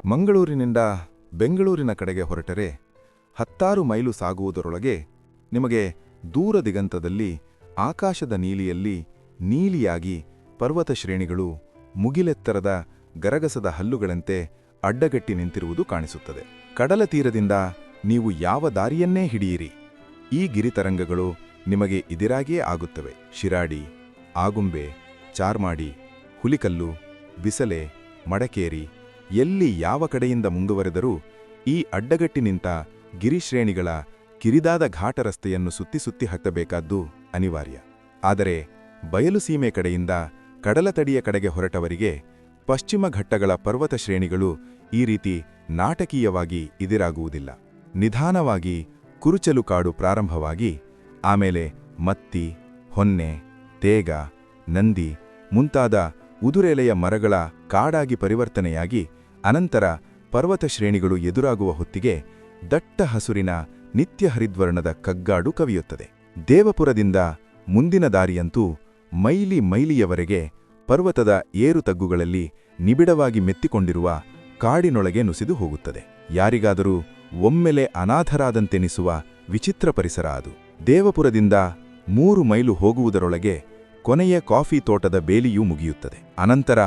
ಮಂಗಳೂರಿನಿಂದ ಬೆಂಗಳೂರಿನ ಕಡೆಗೆ ಹೊರಟರೆ 10 ಮೈಲು ಸಾಗುವುದರೊಳಗೆ ನಿಮಗೆ ದೂರ ದಿಗಂತದಲ್ಲಿ ಆಕಾಶದ ನೀಲಿಯಲ್ಲಿ ನೀಲಿಯಾಗಿ ಪರ್ವತ ಶ್ರೇಣಿಗಳು ಮುಗಿಲೆತ್ತರದ ಗರಗಸದ ಹಲ್ಲುಗಳಂತೆ ಅಡ್ಡಗಟ್ಟಿ ನಿಂತಿರುವುದು ಕಾಣಿಸುತ್ತದೆ. ಕಡಲ ತೀರದಿಂದ ನೀವು ಯಾವ ದಾರಿಯನ್ನೇ ಹಿಡಿಯಿರಿ, ಈ ಗಿರಿತರಂಗಗಳು ನಿಮಗೆ ಇದಿರಾಗಿಯೇ ಆಗುತ್ತವೆ. ಶಿರಾಡಿ, ಆಗುಂಬೆ, ಚಾರ್ಮಾಡಿ, ಹುಲಿಕಲ್ಲು, ಬಿಸಲೆ, ಮಡಕೇರಿ ಎಲ್ಲಿ ಯಾವ ಕಡೆಯಿಂದ ಮುಂದುವರೆದರೂ ಈ ಅಡ್ಡಗಟ್ಟಿ ನಿಂತ ಗಿರಿಶ್ರೇಣಿಗಳ ಕಿರಿದಾದ ಘಾಟ ರಸ್ತೆಯನ್ನು ಸುತ್ತಿ ಸುತ್ತಿ ಹತ್ತಬೇಕಾದ್ದು ಅನಿವಾರ್ಯ. ಆದರೆ ಬಯಲುಸೀಮೆ ಕಡೆಯಿಂದ ಕಡಲತಡಿಯ ಕಡೆಗೆ ಹೊರಟವರಿಗೆ ಪಶ್ಚಿಮ ಘಟ್ಟಗಳ ಪರ್ವತ ಶ್ರೇಣಿಗಳು ಈ ರೀತಿ ನಾಟಕೀಯವಾಗಿ ಇದಿರಾಗುವುದಿಲ್ಲ. ನಿಧಾನವಾಗಿ ಕುರುಚಲು ಕಾಡು ಪ್ರಾರಂಭವಾಗಿ ಆಮೇಲೆ ಮತ್ತಿ, ಹೊನ್ನೆ, ತೇಗ, ನಂದಿ ಮುಂತಾದ ಉದುರೆಲೆಯ ಮರಗಳ ಕಾಡಾಗಿ ಪರಿವರ್ತನೆಯಾಗಿ ಅನಂತರ ಪರ್ವತ ಶ್ರೇಣಿಗಳು ಎದುರಾಗುವ ಹೊತ್ತಿಗೆ ದಟ್ಟ ಹಸುರಿನ ನಿತ್ಯ ಹರಿದ್ವರ್ಣದ ಕಗ್ಗಾಡು ಕವಿಯುತ್ತದೆ. ದೇವಪುರದಿಂದ ಮುಂದಿನ ದಾರಿಯಂತೂ ಮೈಲಿ ಮೈಲಿಯವರೆಗೆ ಪರ್ವತದ ಏರುತಗ್ಗುಗಳಲ್ಲಿ ನಿಬಿಡವಾಗಿ ಮೆತ್ತಿಕೊಂಡಿರುವ ಕಾಡಿನೊಳಗೆ ನುಸಿದು ಹೋಗುತ್ತದೆ. ಯಾರಿಗಾದರೂ ಒಮ್ಮೆಲೆ ಅನಾಥರಾದಂತೆನಿಸುವ ವಿಚಿತ್ರ ಪರಿಸರ ಅದು. ದೇವಪುರದಿಂದ 3 ಮೈಲು ಹೋಗುವುದರೊಳಗೆ ಕೊನೆಯ ಕಾಫಿ ತೋಟದ ಬೇಲಿಯೂ ಮುಗಿಯುತ್ತದೆ. ಅನಂತರ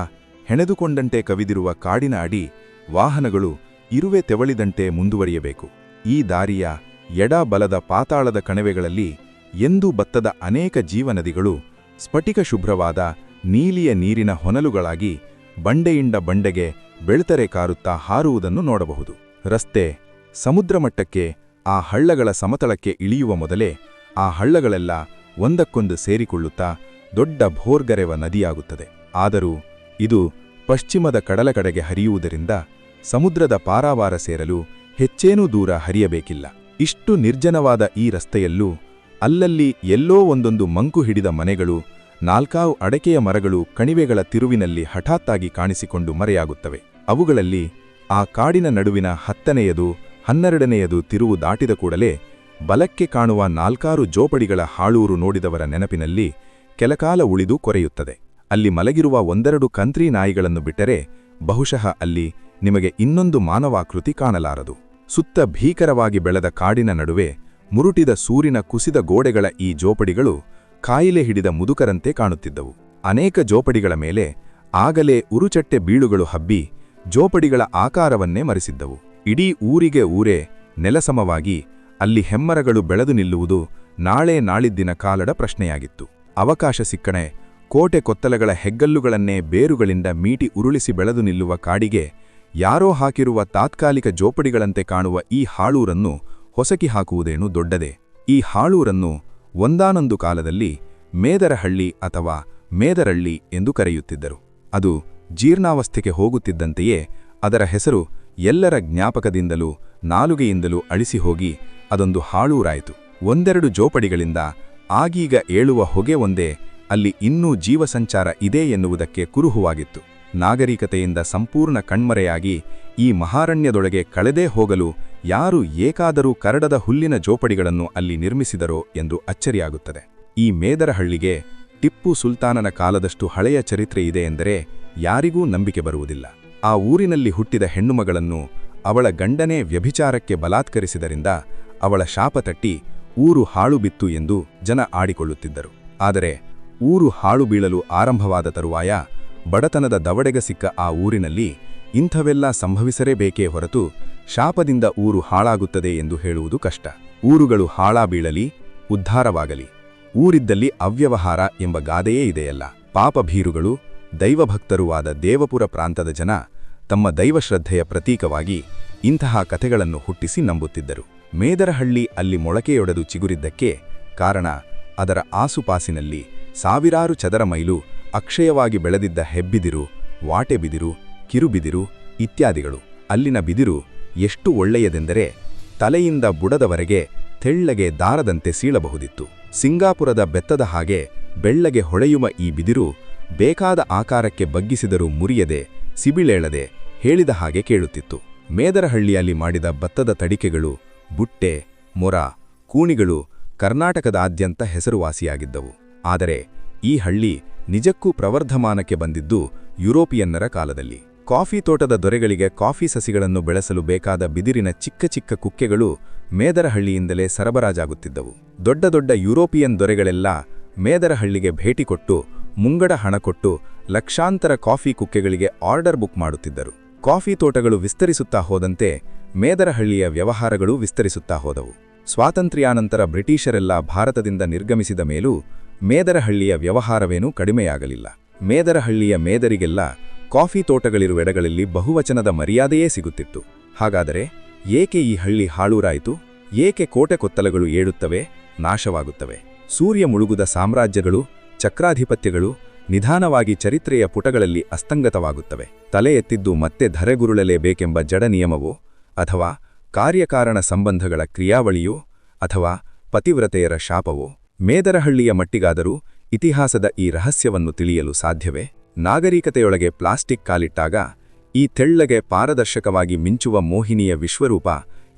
ಹೆಣೆದುಕೊಂಡಂತೆ ಕವಿದಿರುವ ಕಾಡಿನ ಅಡಿ ವಾಹನಗಳು ಇರುವೆ ತೆವಳಿದಂತೆ ಮುಂದುವರಿಯಬೇಕು. ಈ ದಾರಿಯ ಎಡ ಬಲದ ಪಾತಾಳದ ಕಣಿವೆಗಳಲ್ಲಿ ಎಂದೂ ಬತ್ತದ ಅನೇಕ ಜೀವನದಿಗಳು ಸ್ಫಟಿಕ ಶುಭ್ರವಾದ ನೀಲಿಯ ನೀರಿನ ಹೊನಲುಗಳಾಗಿ ಬಂಡೆಯಿಂದ ಬಂಡೆಗೆ ಬೆಳ್ತರೆ ಕಾರುತ್ತಾ ಹಾರುವುದನ್ನು ನೋಡಬಹುದು. ರಸ್ತೆ ಸಮುದ್ರಮಟ್ಟಕ್ಕೆ ಆ ಹಳ್ಳಗಳ ಸಮತಳಕ್ಕೆ ಇಳಿಯುವ ಮೊದಲೇ ಆ ಹಳ್ಳಗಳೆಲ್ಲ ಒಂದಕ್ಕೊಂದು ಸೇರಿಕೊಳ್ಳುತ್ತಾ ದೊಡ್ಡ ಭೋರ್ಗರೆವ ನದಿಯಾಗುತ್ತದೆ. ಆದರೂ ಇದು ಪಶ್ಚಿಮದ ಕಡಲ ಕಡೆಗೆ ಹರಿಯುವುದರಿಂದ ಸಮುದ್ರದ ಪಾರಾವಾರ ಸೇರಲು ಹೆಚ್ಚೇನೂ ದೂರ ಹರಿಯಬೇಕಿಲ್ಲ. ಇಷ್ಟು ನಿರ್ಜನವಾದ ಈ ರಸ್ತೆಯಲ್ಲೂ ಅಲ್ಲಲ್ಲಿ ಎಲ್ಲೋ ಒಂದೊಂದು ಮಂಕು ಹಿಡಿದ ಮನೆಗಳು, 4 ಅಡಕೆಯ ಮರಗಳು ಕಣಿವೆಗಳ ತಿರುವಿನಲ್ಲಿ ಹಠಾತ್ತಾಗಿ ಕಾಣಿಸಿಕೊಂಡು ಮರೆಯಾಗುತ್ತವೆ. ಅವುಗಳಲ್ಲಿ ಆ ಕಾಡಿನ ನಡುವಿನ 10ನೆಯದು 12ನೆಯದು ತಿರುವು ದಾಟಿದ ಕೂಡಲೇ ಬಲಕ್ಕೆ ಕಾಣುವ 4 ಜೋಪಡಿಗಳ ಹಾಳೂರು ನೋಡಿದವರ ನೆನಪಿನಲ್ಲಿ ಕೆಲಕಾಲ ಉಳಿದು ಕೊರೆಯುತ್ತದೆ. ಅಲ್ಲಿ ಮಲಗಿರುವ 1-2 ಕಂತ್ರಿ ನಾಯಿಗಳನ್ನು ಬಿಟ್ಟರೆ ಬಹುಶಃ ಅಲ್ಲಿ ನಿಮಗೆ ಇನ್ನೊಂದು ಮಾನವಾಕೃತಿ ಕಾಣಲಾರದು. ಸುತ್ತ ಭೀಕರವಾಗಿ ಬೆಳೆದ ಕಾಡಿನ ನಡುವೆ ಮುರುಟಿದ ಸೂರಿನ ಕುಸಿದ ಗೋಡೆಗಳ ಈ ಜೋಪಡಿಗಳು ಕಾಯಿಲೆ ಹಿಡಿದ ಮುದುಕರಂತೆ ಕಾಣುತ್ತಿದ್ದವು. ಅನೇಕ ಜೋಪಡಿಗಳ ಮೇಲೆ ಆಗಲೇ ಉರುಚಟ್ಟೆ ಬೀಳುಗಳು ಹಬ್ಬಿ ಜೋಪಡಿಗಳ ಆಕಾರವನ್ನೇ ಮರೆಸಿದ್ದವು. ಇಡೀ ಊರಿಗೆ ಊರೇ ನೆಲಸಮವಾಗಿ ಅಲ್ಲಿ ಹೆಮ್ಮರಗಳು ಬೆಳೆದು ನಿಲ್ಲುವುದು ನಾಳೆ ನಾಳಿದ್ದಿನ ಕಾಲದ ಪ್ರಶ್ನೆಯಾಗಿತ್ತು. ಅವಕಾಶ ಸಿಕ್ಕಣೆ ಕೋಟೆ ಕೊತ್ತಲಗಳ ಹೆಗ್ಗಲ್ಲುಗಳನ್ನೇ ಬೇರುಗಳಿಂದ ಮೀಟಿ ಉರುಳಿಸಿ ಬೆಳೆದು ನಿಲ್ಲುವ ಕಾಡಿಗೆ ಯಾರೋ ಹಾಕಿರುವ ತಾತ್ಕಾಲಿಕ ಜೋಪಡಿಗಳಂತೆ ಕಾಣುವ ಈ ಹಾಳೂರನ್ನು ಹೊಸಕಿ ಹಾಕುವುದೇನು ದೊಡ್ಡದೆ. ಈ ಹಾಳೂರನ್ನು ಒಂದಾನೊಂದು ಕಾಲದಲ್ಲಿ ಮೇದರಹಳ್ಳಿ ಅಥವಾ ಮೇದರಳ್ಳಿ ಎಂದು ಕರೆಯುತ್ತಿದ್ದರು. ಅದು ಜೀರ್ಣಾವಸ್ಥೆಗೆ ಹೋಗುತ್ತಿದ್ದಂತೆಯೇ ಅದರ ಹೆಸರು ಎಲ್ಲರ ಜ್ಞಾಪಕದಿಂದಲೂ ನಾಲುಗೆಯಿಂದಲೂ ಅಳಿಸಿ ಹೋಗಿ ಅದೊಂದು ಹಾಳೂರಾಯಿತು. 1-2 ಜೋಪಡಿಗಳಿಂದ ಆಗೀಗ ಏಳುವ ಹೊಗೆ ಒಂದೇ ಅಲ್ಲಿ ಇನ್ನೂ ಜೀವಸಂಚಾರ ಇದೆ ಎನ್ನುವುದಕ್ಕೆ ಕುರುಹುವಾಗಿತ್ತು. ನಾಗರಿಕತೆಯಿಂದ ಸಂಪೂರ್ಣ ಕಣ್ಮರೆಯಾಗಿ ಈ ಮಹಾರಣ್ಯದೊಳಗೆ ಕಳೆದೇ ಹೋಗಲು ಯಾರು ಏಕಾದರೂ ಕರಡದ ಹುಲ್ಲಿನ ಜೋಪಡಿಗಳನ್ನು ಅಲ್ಲಿ ನಿರ್ಮಿಸಿದರೋ ಎಂದು ಅಚ್ಚರಿಯಾಗುತ್ತದೆ. ಈ ಮೇದರಹಳ್ಳಿಗೆ ಟಿಪ್ಪು ಸುಲ್ತಾನನ ಕಾಲದಷ್ಟು ಹಳೆಯ ಚರಿತ್ರೆ ಇದೆ ಎಂದರೆ ಯಾರಿಗೂ ನಂಬಿಕೆ ಬರುವುದಿಲ್ಲ. ಆ ಊರಿನಲ್ಲಿ ಹುಟ್ಟಿದ ಹೆಣ್ಣುಮಗಳನ್ನು ಅವಳ ಗಂಡನೇ ವ್ಯಭಿಚಾರಕ್ಕೆ ಬಲಾತ್ಕರಿಸಿದರಿಂದ ಅವಳ ಶಾಪ ತಟ್ಟಿ ಊರು ಹಾಳು ಬಿತ್ತು ಎಂದು ಜನ ಆಡಿಕೊಳ್ಳುತ್ತಿದ್ದರು. ಆದರೆ ಊರು ಹಾಳು ಬೀಳಲು ಆರಂಭವಾದ ತರುವಾಯ ಬಡತನದ ದವಡೆಗ ಸಿಕ್ಕ ಆ ಊರಿನಲ್ಲಿ ಇಂಥವೆಲ್ಲ ಸಂಭವಿಸಲೇಬೇಕೇ ಹೊರತು ಶಾಪದಿಂದ ಊರು ಹಾಳಾಗುತ್ತದೆ ಎಂದು ಹೇಳುವುದು ಕಷ್ಟ. ಊರುಗಳು ಹಾಳಾ ಬೀಳಲಿ, ಉದ್ಧಾರವಾಗಲಿ, ಊರಿದ್ದಲ್ಲಿ ಅವ್ಯವಹಾರ ಎಂಬ ಗಾದೆಯೇ ಇದೆಯಲ್ಲ. ಪಾಪಭೀರುಗಳು ದೈವಭಕ್ತರುವಾದ ದೇವಪುರ ಪ್ರಾಂತದ ಜನ ತಮ್ಮ ದೈವಶ್ರದ್ಧೆಯ ಪ್ರತೀಕವಾಗಿ ಇಂತಹ ಕಥೆಗಳನ್ನು ಹುಟ್ಟಿಸಿ ನಂಬುತ್ತಿದ್ದರು. ಮೇದರಹಳ್ಳಿ ಅಲ್ಲಿ ಮೊಳಕೆಯೊಡೆದು ಚಿಗುರಿದ್ದಕ್ಕೆ ಕಾರಣ ಅದರ ಆಸುಪಾಸಿನಲ್ಲಿ ಸಾವಿರಾರು ಚದರ ಮೈಲು ಅಕ್ಷಯವಾಗಿ ಬೆಳೆದಿದ್ದ ಹೆಬ್ಬಿದಿರು, ವಾಟೆಬಿದಿರು, ಕಿರುಬಿದಿರು ಇತ್ಯಾದಿಗಳು. ಅಲ್ಲಿನ ಬಿದಿರು ಎಷ್ಟು ಒಳ್ಳೆಯದೆಂದರೆ ತಲೆಯಿಂದ ಬುಡದವರೆಗೆ ತೆಳ್ಳಗೆ ದಾರದಂತೆ ಸೀಳಬಹುದಿತ್ತು. ಸಿಂಗಾಪುರದ ಬೆತ್ತದ ಹಾಗೆ ಬೆಳ್ಳಗೆ ಹೊಳೆಯುವ ಈ ಬಿದಿರು ಬೇಕಾದ ಆಕಾರಕ್ಕೆ ಬಗ್ಗಿಸಿದರೂ ಮುರಿಯದೆ ಸಿಬಿಳೇಳದೆ ಹೇಳಿದ ಹಾಗೆ ಕೇಳುತ್ತಿತ್ತು. ಮೇದರಹಳ್ಳಿಯಲ್ಲಿ ಮಾಡಿದ ಭತ್ತದ ತಡಿಕೆಗಳು, ಬುಟ್ಟೆ, ಮೊರ, ಕೂಣಿಗಳು ಕರ್ನಾಟಕದಾದ್ಯಂತ ಹೆಸರುವಾಸಿಯಾಗಿದ್ದವು. ಆದರೆ ಈ ಹಳ್ಳಿ ನಿಜಕ್ಕೂ ಪ್ರವರ್ಧಮಾನಕ್ಕೆ ಬಂದಿದ್ದು ಯುರೋಪಿಯನ್ನರ ಕಾಲದಲ್ಲಿ. ಕಾಫಿ ತೋಟದ ದೊರೆಗಳಿಗೆ ಕಾಫಿ ಸಸಿಗಳನ್ನು ಬೆಳೆಸಲು ಬೇಕಾದ ಬಿದಿರಿನ ಚಿಕ್ಕ ಚಿಕ್ಕ ಕುಕ್ಕೆಗಳು ಮೇದರಹಳ್ಳಿಯಿಂದಲೇ ಸರಬರಾಜಾಗುತ್ತಿದ್ದವು. ದೊಡ್ಡ ದೊಡ್ಡ ಯುರೋಪಿಯನ್ ದೊರೆಗಳೆಲ್ಲ ಮೇದರಹಳ್ಳಿಗೆ ಭೇಟಿ ಕೊಟ್ಟು ಮುಂಗಡ ಹಣ ಕೊಟ್ಟು ಲಕ್ಷಾಂತರ ಕಾಫಿ ಕುಕ್ಕೆಗಳಿಗೆ ಆರ್ಡರ್ ಬುಕ್ ಮಾಡುತ್ತಿದ್ದರು. ಕಾಫಿ ತೋಟಗಳು ವಿಸ್ತರಿಸುತ್ತಾ ಹೋದಂತೆ ಮೇದರಹಳ್ಳಿಯ ವ್ಯವಹಾರಗಳು ವಿಸ್ತರಿಸುತ್ತಾ ಹೋದವು. ಸ್ವಾತಂತ್ರ್ಯಾನಂತರ ಬ್ರಿಟಿಷರೆಲ್ಲ ಭಾರತದಿಂದ ನಿರ್ಗಮಿಸಿದ ಮೇಲೂ ಮೇದರಹಳ್ಳಿಯ ವ್ಯವಹಾರವೇನೂ ಕಡಿಮೆಯಾಗಲಿಲ್ಲ. ಮೇದರಹಳ್ಳಿಯ ಮೇದರಿಗೆಲ್ಲ ಕಾಫಿ ತೋಟಗಳಿರುವೆಡೆಗಳಲ್ಲಿ ಬಹುವಚನದ ಮರ್ಯಾದೆಯೇ ಸಿಗುತ್ತಿತ್ತು. ಹಾಗಾದರೆ ಏಕೆ ಈ ಹಳ್ಳಿ ಹಾಳೂರಾಯಿತು? ಏಕೆ ಕೋಟೆ ಕೊತ್ತಲಗಳು ಏಳುತ್ತವೆ, ನಾಶವಾಗುತ್ತವೆ? ಸೂರ್ಯ ಮುಳುಗುದ ಸಾಮ್ರಾಜ್ಯಗಳು, ಚಕ್ರಾಧಿಪತ್ಯಗಳು ನಿಧಾನವಾಗಿ ಚರಿತ್ರೆಯ ಪುಟಗಳಲ್ಲಿ ಅಸ್ತಂಗತವಾಗುತ್ತವೆ. ತಲೆ ಎತ್ತಿದ್ದು ಮತ್ತೆ ಧರೆಗುರುಳಲೇಬೇಕೆಂಬ ಜಡ ನಿಯಮವೋ, ಅಥವಾ ಕಾರ್ಯಕಾರಣ ಸಂಬಂಧಗಳ ಕ್ರಿಯಾವಳಿಯೋ, ಅಥವಾ ಪತಿವ್ರತೆಯರ ಶಾಪವೋ? ಮೇದರಹಳ್ಳಿಯ ಮಟ್ಟಿಗಾದರೂ ಇತಿಹಾಸದ ಈ ರಹಸ್ಯವನ್ನು ತಿಳಿಯಲು ಸಾಧ್ಯವೇ? ನಾಗರಿಕತೆಯೊಳಗೆ ಪ್ಲಾಸ್ಟಿಕ್ ಕಾಲಿಟ್ಟಾಗ ಈ ತೆಳ್ಳಗೆ ಪಾರದರ್ಶಕವಾಗಿ ಮಿಂಚುವ ಮೋಹಿನಿಯ ವಿಶ್ವರೂಪ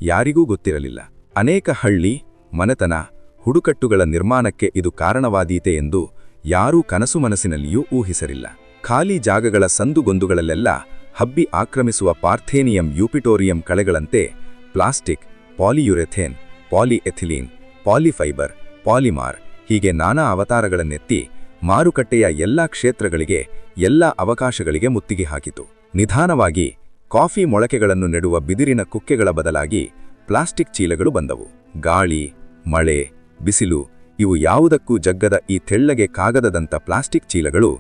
ಯಾರಿಗೂ ಗೊತ್ತಿರಲಿಲ್ಲ. ಅನೇಕ ಹಳ್ಳಿ, ಮನೆತನ, ಹುಡುಕಟ್ಟುಗಳ ನಿರ್ಮಾಣಕ್ಕೆ ಇದು ಕಾರಣವಾದೀತೆ ಎಂದು ಯಾರೂ ಕನಸು ಮನಸ್ಸಿನಲ್ಲಿಯೂ ಊಹಿಸಲಿಲ್ಲ. ಖಾಲಿ ಜಾಗಗಳ ಸಂದುಗೊಂದುಗಳಲ್ಲೆಲ್ಲ ಹಬ್ಬಿ ಆಕ್ರಮಿಸುವ parthenium ಯೂಪಿಟೋರಿಯಂ ಕಳೆಗಳಂತೆ plastic, polyurethane, polyethylene, ಪಾಲಿಫೈಬರ್, Palimar ಹೀಗೆ ನಾನಾ ಅವತಾರಗಳನ್ನೆತ್ತಿ ಮಾರುಕಟ್ಟೆಯ ಎಲ್ಲಾ ಕ್ಷೇತ್ರಗಳಿಗೆ, ಎಲ್ಲಾ ಅವಕಾಶಗಳಿಗೆ ಮುತ್ತಿಗೆ ಹಾಕಿತು. ನಿಧಾನವಾಗಿ ಕಾಫಿ ಮೊಳಕೆಗಳನ್ನು ನೆಡುವ ಬಿದಿರಿನ ಕುಕ್ಕೆಗಳ ಬದಲಾಗಿ ಪ್ಲಾಸ್ಟಿಕ್ ಚೀಲಗಳು ಬಂದವು. ಗಾಳಿ, ಮಳೆ, ಬಿಸಿಲು ಇವು ಯಾವುದಕ್ಕೂ ಜಗ್ಗದ ಈ ತೆಳ್ಳಗೆ ಕಾಗದದಂಥ ಪ್ಲಾಸ್ಟಿಕ್ ಚೀಲಗಳು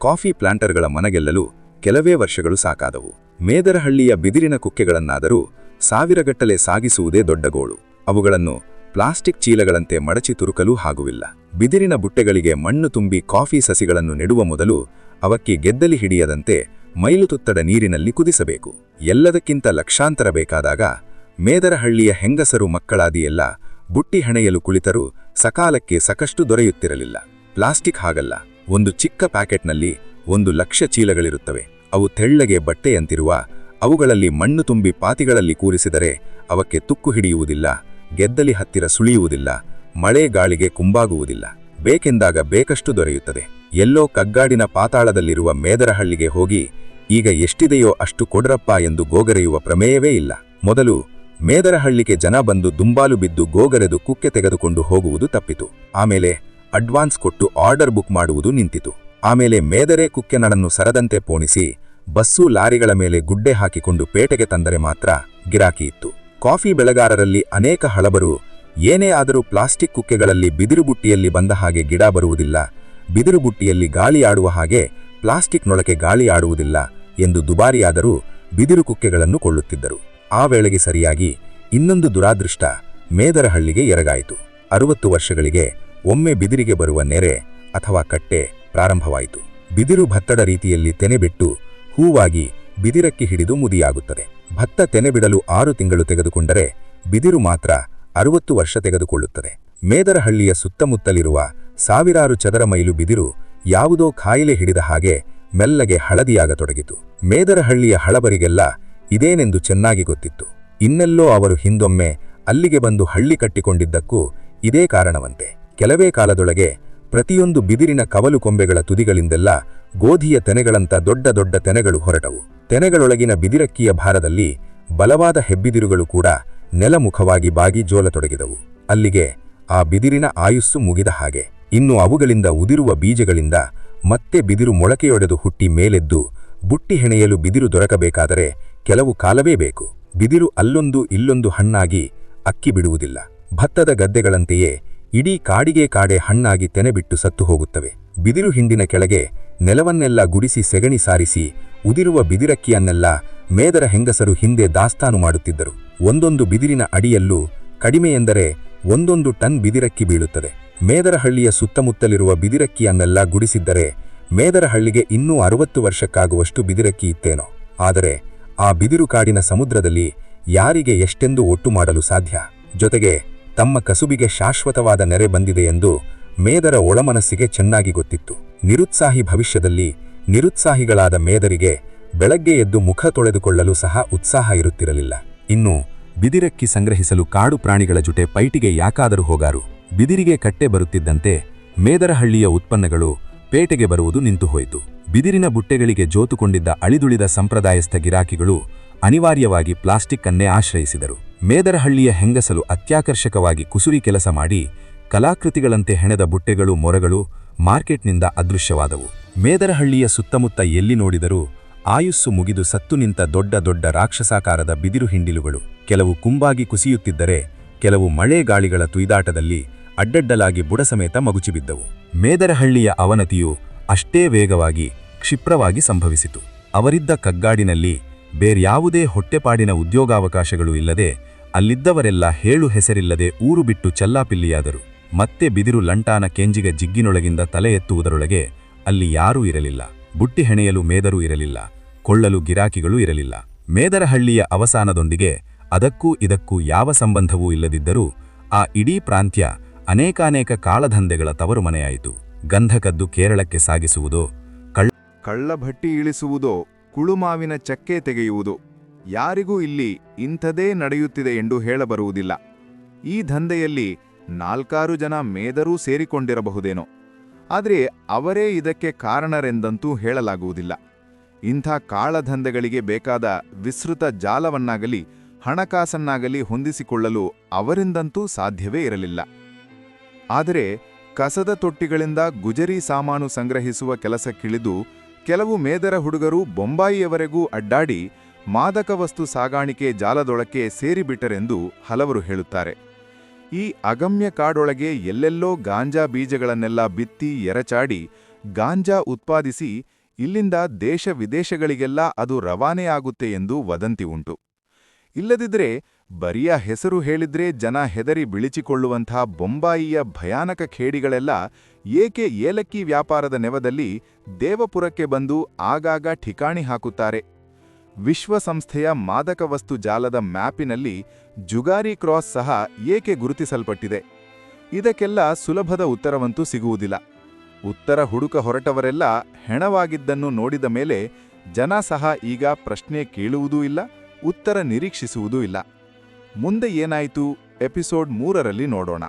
ಕಾಫಿ ಪ್ಲಾಂಟರ್ಗಳ ಮನಗೆಲ್ಲಲು ಕೆಲವೇ ವರ್ಷಗಳು ಸಾಕಾದವು. ಮೇದರಹಳ್ಳಿಯ ಬಿದಿರಿನ ಕುಕ್ಕೆಗಳನ್ನಾದರೂ ಸಾವಿರಗಟ್ಟಲೆ ಸಾಗಿಸುವುದೇ ದೊಡ್ಡ ಗೋಳು. ಅವುಗಳನ್ನು ಪ್ಲಾಸ್ಟಿಕ್ ಚೀಲಗಳಂತೆ ಮಡಚಿ ತುರುಕಲೂ ಆಗುವಿಲ್ಲ. ಬಿದಿರಿನ ಬುಟ್ಟೆಗಳಿಗೆ ಮಣ್ಣು ತುಂಬಿ ಕಾಫಿ ಸಸಿಗಳನ್ನು ನೆಡುವ ಮೊದಲು ಅವಕ್ಕೆ ಗೆದ್ದಲಿ ಹಿಡಿಯದಂತೆ ಮೈಲುತುತ್ತಡ ನೀರಿನಲ್ಲಿ ಕುದಿಸಬೇಕು. ಎಲ್ಲದಕ್ಕಿಂತ ಲಕ್ಷಾಂತರ ಬೇಕಾದಾಗ ಮೇದರಹಳ್ಳಿಯ ಹೆಂಗಸರು ಮಕ್ಕಳಾದಿಯೆಲ್ಲ ಬುಟ್ಟಿ ಹೆಣೆಯಲು ಕುಳಿತರೂ ಸಕಾಲಕ್ಕೆ ಸಾಕಷ್ಟು ದೊರೆಯುತ್ತಿರಲಿಲ್ಲ. ಪ್ಲಾಸ್ಟಿಕ್ ಹಾಗಲ್ಲ. ಒಂದು ಚಿಕ್ಕ ಪ್ಯಾಕೆಟ್ನಲ್ಲಿ 1,00,000 ಚೀಲಗಳಿರುತ್ತವೆ. ಅವು ತೆಳ್ಳಗೆ ಬಟ್ಟೆಯಂತಿರುವ, ಅವುಗಳಲ್ಲಿ ಮಣ್ಣು ತುಂಬಿ ಪಾತಿಗಳಲ್ಲಿ ಕೂರಿಸಿದರೆ ಅವಕ್ಕೆ ತುಕ್ಕು ಹಿಡಿಯುವುದಿಲ್ಲ, ಗೆದ್ದಲಿ ಹತ್ತಿರ ಸುಳಿಯುವುದಿಲ್ಲ, ಮಳೆ ಗಾಳಿಗೆ ಕುಂಬಾಗುವುದಿಲ್ಲ. ಬೇಕೆಂದಾಗ ಬೇಕಷ್ಟು ದೊರೆಯುತ್ತದೆ. ಎಲ್ಲೋ ಕಗ್ಗಾಡಿನ ಪಾತಾಳದಲ್ಲಿರುವ ಮೇದರಹಳ್ಳಿಗೆ ಹೋಗಿ ಈಗ ಎಷ್ಟಿದೆಯೋ ಅಷ್ಟು ಕೊಡ್ರಪ್ಪ ಎಂದು ಗೋಗರೆಯುವ ಪ್ರಮೇಯವೇ ಇಲ್ಲ. ಮೊದಲು ಮೇದರಹಳ್ಳಿಗೆ ಜನ ಬಂದು ದುಂಬಾಲು ಬಿದ್ದು ಗೋಗರೆದು ಕುಕ್ಕೆ ತೆಗೆದುಕೊಂಡು ಹೋಗುವುದು ತಪ್ಪಿತು. ಆಮೇಲೆ ಅಡ್ವಾನ್ಸ್ ಕೊಟ್ಟು ಆರ್ಡರ್ ಬುಕ್ ಮಾಡುವುದು ನಿಂತಿತು. ಆಮೇಲೆ ಮೇದರೆ ಕುಕ್ಕೆನಡನ್ನು ಸರದಂತೆ ಪೋಣಿಸಿ ಬಸ್ಸು ಲಾರಿಗಳ ಮೇಲೆ ಗುಡ್ಡೆ ಹಾಕಿಕೊಂಡು ಪೇಟೆಗೆ ತಂದರೆ ಮಾತ್ರ ಗಿರಾಕಿ ಇತ್ತು. ಕಾಫಿ ಬೆಳೆಗಾರರಲ್ಲಿ ಅನೇಕ ಹಳಬರು ಏನೇ ಆದರೂ ಪ್ಲಾಸ್ಟಿಕ್ ಕುಕ್ಕೆಗಳಲ್ಲಿ ಬಿದಿರು ಬುಟ್ಟಿಯಲ್ಲಿ ಬಂದ ಹಾಗೆ ಗಿಡ ಬರುವುದಿಲ್ಲ, ಬಿದಿರು ಬುಟ್ಟಿಯಲ್ಲಿ ಗಾಳಿ ಆಡುವ ಹಾಗೆ ಪ್ಲಾಸ್ಟಿಕ್ನೊಳಗೆ ಗಾಳಿ ಆಡುವುದಿಲ್ಲ ಎಂದು ದುಬಾರಿಯಾದರೂ ಬಿದಿರು ಕುಕ್ಕೆಗಳನ್ನು ಕೊಳ್ಳುತ್ತಿದ್ದರು. ಆ ವೇಳೆಗೆ ಸರಿಯಾಗಿ ಇನ್ನೊಂದು ದುರಾದೃಷ್ಟ ಮೇದರಹಳ್ಳಿಗೆ ಎರಗಾಯಿತು. 60 ವರ್ಷಗಳಿಗೆ ಒಮ್ಮೆ ಬಿದಿರಿಗೆ ಬರುವ ನೆರೆ ಅಥವಾ ಕಟ್ಟೆ ಪ್ರಾರಂಭವಾಯಿತು. ಬಿದಿರು ಭತ್ತದ ರೀತಿಯಲ್ಲಿ ತೆನೆಬಿಟ್ಟು ಹೂವಾಗಿ ಬಿದಿರಕ್ಕೆ ಹಿಡಿದು ಮುದಿಯಾಗುತ್ತದೆ. ಭತ್ತ ತೆನೆಬಿಡಲು 6 ತಿಂಗಳು ತೆಗೆದುಕೊಂಡರೆ ಬಿದಿರು ಮಾತ್ರ 60 ವರ್ಷ ತೆಗೆದುಕೊಳ್ಳುತ್ತದೆ. ಮೇದರಹಳ್ಳಿಯ ಸುತ್ತಮುತ್ತಲಿರುವ ಸಾವಿರಾರು ಚದರ ಮೈಲು ಬಿದಿರು ಯಾವುದೋ ಕಾಯಿಲೆ ಹಿಡಿದ ಹಾಗೆ ಮೆಲ್ಲಗೆ ಹಳದಿಯಾಗತೊಡಗಿತು. ಮೇದರಹಳ್ಳಿಯ ಹಳಬರಿಗೆಲ್ಲ ಇದೇನೆಂದು ಚೆನ್ನಾಗಿ ಗೊತ್ತಿತ್ತು. ಇನ್ನೆಲ್ಲೋ ಅವರು ಹಿಂದೊಮ್ಮೆ ಅಲ್ಲಿಗೆ ಬಂದು ಹಳ್ಳಿ ಕಟ್ಟಿಕೊಂಡಿದ್ದಕ್ಕೂ ಇದೇ ಕಾರಣವಂತೆ. ಕೆಲವೇ ಕಾಲದೊಳಗೆ ಪ್ರತಿಯೊಂದು ಬಿದಿರಿನ ಕವಲು ಕೊಂಬೆಗಳ ತುದಿಗಳಿಂದೆಲ್ಲ ಗೋಧಿಯ ತೆನೆಗಳಂತ ದೊಡ್ಡ ದೊಡ್ಡ ತೆನೆಗಳು ಹೊರಟವು. ತೆನೆಗಳೊಳಗಿನ ಬಿದಿರಕ್ಕಿಯ ಭಾರದಲ್ಲಿ ಬಲವಾದ ಹೆಬ್ಬಿದಿರುಗಳು ಕೂಡ ನೆಲಮುಖವಾಗಿ ಬಾಗಿ ಜೋಲತೊಡಗಿದವು. ಅಲ್ಲಿಗೆ ಆ ಬಿದಿರಿನ ಆಯುಸ್ಸು ಮುಗಿದ ಹಾಗೆ. ಇನ್ನು ಅವುಗಳಿಂದ ಉದಿರುವ ಬೀಜಗಳಿಂದ ಮತ್ತೆ ಬಿದಿರು ಮೊಳಕೆಯೊಡೆದು ಹುಟ್ಟಿ ಮೇಲೆದ್ದು ಬುಟ್ಟಿ ಹೆಣೆಯಲು ಬಿದಿರು ದೊರಕಬೇಕಾದರೆ ಕೆಲವು ಕಾಲವೇ ಬೇಕು. ಬಿದಿರು ಅಲ್ಲೊಂದು ಇಲ್ಲೊಂದು ಹಣ್ಣಾಗಿ ಅಕ್ಕಿ ಬಿಡುವುದಿಲ್ಲ. ಭತ್ತದ ಗದ್ದೆಗಳಂತೆಯೇ ಇಡೀ ಕಾಡಿಗೆ ಕಾಡೆ ಹಣ್ಣಾಗಿ ತೆನೆಬಿಟ್ಟು ಸತ್ತು ಹೋಗುತ್ತವೆ. ಬಿದಿರು ಹಿಂಡಿನ ಕೆಳಗೆ ನೆಲವನ್ನೆಲ್ಲ ಗುಡಿಸಿ ಸೆಗಣಿ ಸಾರಿಸಿ ಉದಿರುವ ಬಿದಿರಕ್ಕಿಯನ್ನೆಲ್ಲ ಮೇದರ ಹೆಂಗಸರು ಹಿಂದೆ ದಾಸ್ತಾನು ಮಾಡುತ್ತಿದ್ದರು. ಒಂದೊಂದು ಬಿದಿರಿನ ಅಡಿಯಲ್ಲೂ ಕಡಿಮೆಯೆಂದರೆ 1 ಟನ್ ಬಿದಿರಕ್ಕಿ ಬೀಳುತ್ತದೆ. ಮೇದರಹಳ್ಳಿಯ ಸುತ್ತಮುತ್ತಲಿರುವ ಬಿದಿರಕ್ಕಿಯನ್ನೆಲ್ಲ ಗುಡಿಸಿದ್ದರೆ ಮೇದರಹಳ್ಳಿಗೆ ಇನ್ನೂ 60 ವರ್ಷಕ್ಕಾಗುವಷ್ಟು ಬಿದಿರಕ್ಕಿ ಇತ್ತೇನೋ. ಆದರೆ ಆ ಬಿದಿರು ಕಾಡಿನ ಸಮುದ್ರದಲ್ಲಿ ಯಾರಿಗೆ ಎಷ್ಟೆಂದು ಒಟ್ಟು ಮಾಡಲು ಸಾಧ್ಯ? ಜೊತೆಗೆ ತಮ್ಮ ಕಸುಬಿಗೆ ಶಾಶ್ವತವಾದ ನೆರೆ ಬಂದಿದೆ ಎಂದು ಮೇದರ ಒಳಮನಸ್ಸಿಗೆ ಚೆನ್ನಾಗಿ ಗೊತ್ತಿತ್ತು. ನಿರುತ್ಸಾಹಿ ಭವಿಷ್ಯದಲ್ಲಿ ನಿರುತ್ಸಾಹಿಗಳಾದ ಮೇದರಿಗೆ ಬೆಳಗ್ಗೆ ಎದ್ದು ಮುಖ ತೊಳೆದುಕೊಳ್ಳಲು ಸಹ ಉತ್ಸಾಹ ಇರುತ್ತಿರಲಿಲ್ಲ. ಇನ್ನು ಬಿದಿರಕ್ಕಿ ಸಂಗ್ರಹಿಸಲು ಕಾಡು ಪ್ರಾಣಿಗಳ ಜೊತೆ ಪೈಟಿಗೆ ಯಾಕಾದರೂ ಹೋಗಾರು. ಬಿದಿರಿಗೆ ಕಟ್ಟೆ ಬರುತ್ತಿದ್ದಂತೆ ಮೇದರಹಳ್ಳಿಯ ಉತ್ಪನ್ನಗಳು ಪೇಟೆಗೆ ಬರುವುದು ನಿಂತುಹೋಯಿತು. ಬಿದಿರಿನ ಬುಟ್ಟೆಗಳಿಗೆ ಜೋತುಕೊಂಡಿದ್ದ ಅಳಿದುಳಿದ ಸಂಪ್ರದಾಯಸ್ಥ ಗಿರಾಕಿಗಳು ಅನಿವಾರ್ಯವಾಗಿ ಪ್ಲಾಸ್ಟಿಕ್ ಅನ್ನೇ ಆಶ್ರಯಿಸಿದರು. ಮೇದರಹಳ್ಳಿಯ ಹೆಂಗಸಲು ಅತ್ಯಾಕರ್ಷಕವಾಗಿ ಕುಸುರಿ ಕೆಲಸ ಮಾಡಿ ಕಲಾಕೃತಿಗಳಂತೆ ಹೆಣೆದ ಬುಟ್ಟೆಗಳು ಮೊರಗಳು ಮಾರ್ಕೆಟ್ನಿಂದ ಅದೃಶ್ಯವಾದವು. ಮೇದರಹಳ್ಳಿಯ ಸುತ್ತಮುತ್ತ ಎಲ್ಲಿ ನೋಡಿದರೂ ಆಯುಸ್ಸು ಮುಗಿದು ಸತ್ತು ನಿಂತ ದೊಡ್ಡ ದೊಡ್ಡ ರಾಕ್ಷಸಾಕಾರದ ಬಿದಿರು ಹಿಂಡಿಲುಗಳು. ಕೆಲವು ಕುಂಬಾಗಿ ಕುಸಿಯುತ್ತಿದ್ದರೆ, ಕೆಲವು ಮಳೆ ಗಾಳಿಗಳ ತುಯ್ದಾಟದಲ್ಲಿ ಅಡ್ಡಡ್ಡಲಾಗಿ ಬುಡಸಮೇತ ಮಗುಚಿಬಿದ್ದವು. ಮೇದರಹಳ್ಳಿಯ ಅವನತಿಯು ಅಷ್ಟೇ ವೇಗವಾಗಿ ಕ್ಷಿಪ್ರವಾಗಿ ಸಂಭವಿಸಿತು. ಅವರಿದ್ದ ಕಗ್ಗಾಡಿನಲ್ಲಿ ಬೇರ್ಯಾವುದೇ ಹೊಟ್ಟೆಪಾಡಿನ ಉದ್ಯೋಗಾವಕಾಶಗಳು ಇಲ್ಲದೆ ಅಲ್ಲಿದ್ದವರೆಲ್ಲ ಹೇಳು ಹೆಸರಿಲ್ಲದೆ ಊರು ಬಿಟ್ಟು ಚಲ್ಲಾಪಿಲ್ಲಿಯಾದರು. ಮತ್ತೆ ಬಿದಿರು ಲಂಟಾನ ಕೆಂಜಿಗ ಜಿಗ್ಗಿನೊಳಗಿಂದ ತಲೆ ಎತ್ತುವುದರೊಳಗೆ ಅಲ್ಲಿ ಯಾರೂ ಇರಲಿಲ್ಲ. ಬುಟ್ಟಿ ಹೆಣೆಯಲು ಮೇದರು ಇರಲಿಲ್ಲ, ಕೊಳ್ಳಲು ಗಿರಾಕಿಗಳೂ ಇರಲಿಲ್ಲ. ಮೇದರಹಳ್ಳಿಯ ಅವಸಾನದೊಂದಿಗೆ ಅದಕ್ಕೂ ಇದಕ್ಕೂ ಯಾವ ಸಂಬಂಧವೂ ಇಲ್ಲದಿದ್ದರೂ ಆ ಇಡೀ ಪ್ರಾಂತ್ಯ ಅನೇಕಾನೇಕ ಕಾಳಧಂಧೆಗಳ ತವರು ಮನೆಯಾಯಿತು. ಗಂಧ ಕದ್ದು ಕೇರಳಕ್ಕೆ ಸಾಗಿಸುವುದೋ, ಕಳ್ಳಭಟ್ಟಿ ಇಳಿಸುವುದೋ, ಕುಳುಮಾವಿನ ಚಕ್ಕೆ ತೆಗೆಯುವುದು, ಯಾರಿಗೂ ಇಲ್ಲಿ ಇಂಥದೇ ನಡೆಯುತ್ತಿದೆ ಎಂದು ಹೇಳಬರುವುದಿಲ್ಲ. ಈ ದಂಧೆಯಲ್ಲಿ 4 ಜನ ಮೇದರೂ ಸೇರಿಕೊಂಡಿರಬಹುದೇನೋ, ಆದರೆ ಅವರೇ ಇದಕ್ಕೆ ಕಾರಣರೆಂದಂತೂ ಹೇಳಲಾಗುವುದಿಲ್ಲ. ಇಂಥ ಕಾಳಧಂಧೆಗಳಿಗೆ ಬೇಕಾದ ವಿಸ್ತೃತ ಜಾಲವನ್ನಾಗಲಿ ಹಣಕಾಸನ್ನಾಗಲಿ ಹೊಂದಿಸಿಕೊಳ್ಳಲು ಅವರಿಂದಂತೂ ಸಾಧ್ಯವೇ ಇರಲಿಲ್ಲ. ಆದರೆ ಕಸದ ತೊಟ್ಟಿಗಳಿಂದ ಗುಜರಿ ಸಾಮಾನು ಸಂಗ್ರಹಿಸುವ ಕೆಲಸಕ್ಕಿಳಿದು ಕೆಲವು ಮೇದರ ಹುಡುಗರು ಬೊಂಬಾಯಿಯವರೆಗೂ ಅಡ್ಡಾಡಿ ಮಾದಕ ವಸ್ತು ಸಾಗಾಣಿಕೆ ಜಾಲದೊಳಕ್ಕೆ ಸೇರಿಬಿಟ್ಟರೆಂದು ಹಲವರು ಹೇಳುತ್ತಾರೆ. ಈ ಅಗಮ್ಯ ಕಾಡೊಳಗೆ ಎಲ್ಲೆಲ್ಲೋ ಗಾಂಜಾ ಬೀಜಗಳನ್ನೆಲ್ಲ ಬಿತ್ತಿ ಎರಚಾಡಿ ಗಾಂಜಾ ಉತ್ಪಾದಿಸಿ ಇಲ್ಲಿಂದ ದೇಶ ವಿದೇಶಗಳಿಗೆಲ್ಲ ಅದು ರವಾನೆಯಾಗುತ್ತೆ ಎಂದು ವದಂತಿ ಉಂಟು. ಇಲ್ಲದಿದ್ದರೆ ಬರಿಯ ಹೆಸರು ಹೇಳಿದ್ರೆ ಜನ ಹೆದರಿ ಬಿಳಿಚಿಕೊಳ್ಳುವಂಥ ಬೊಂಬಾಯಿಯ ಭಯಾನಕ ಖೇಡಿಗಳೆಲ್ಲ ಏಕೆ ಏಲಕ್ಕಿ ವ್ಯಾಪಾರದ ನೆವದಲ್ಲಿ ದೇವಪುರಕ್ಕೆ ಬಂದು ಆಗಾಗ ಠಿಕಾಣಿ ಹಾಕುತ್ತಾರೆ? ವಿಶ್ವಸಂಸ್ಥೆಯ ಮಾದಕ ವಸ್ತು ಜಾಲದ ಮ್ಯಾಪಿನಲ್ಲಿ ಜುಗಾರಿ ಕ್ರಾಸ್ ಸಹ ಏಕೆ ಗುರುತಿಸಲ್ಪಟ್ಟಿದೆ? ಇದಕ್ಕೆಲ್ಲ ಸುಲಭದ ಉತ್ತರವಂತೂ ಸಿಗುವುದಿಲ್ಲ. ಉತ್ತರ ಹುಡುಕ ಹೊರಟವರೆಲ್ಲ ಹೆಣವಾಗಿದ್ದನ್ನು ನೋಡಿದ ಮೇಲೆ ಜನ ಸಹ ಈಗ ಪ್ರಶ್ನೆ ಕೇಳುವುದೂ ಇಲ್ಲ, ಉತ್ತರ ನಿರೀಕ್ಷಿಸುವುದೂ ಇಲ್ಲ. ಮುಂದೆ ಏನಾಯಿತು ಎಪಿಸೋಡ್ 3ರಲ್ಲಿ ನೋಡೋಣ.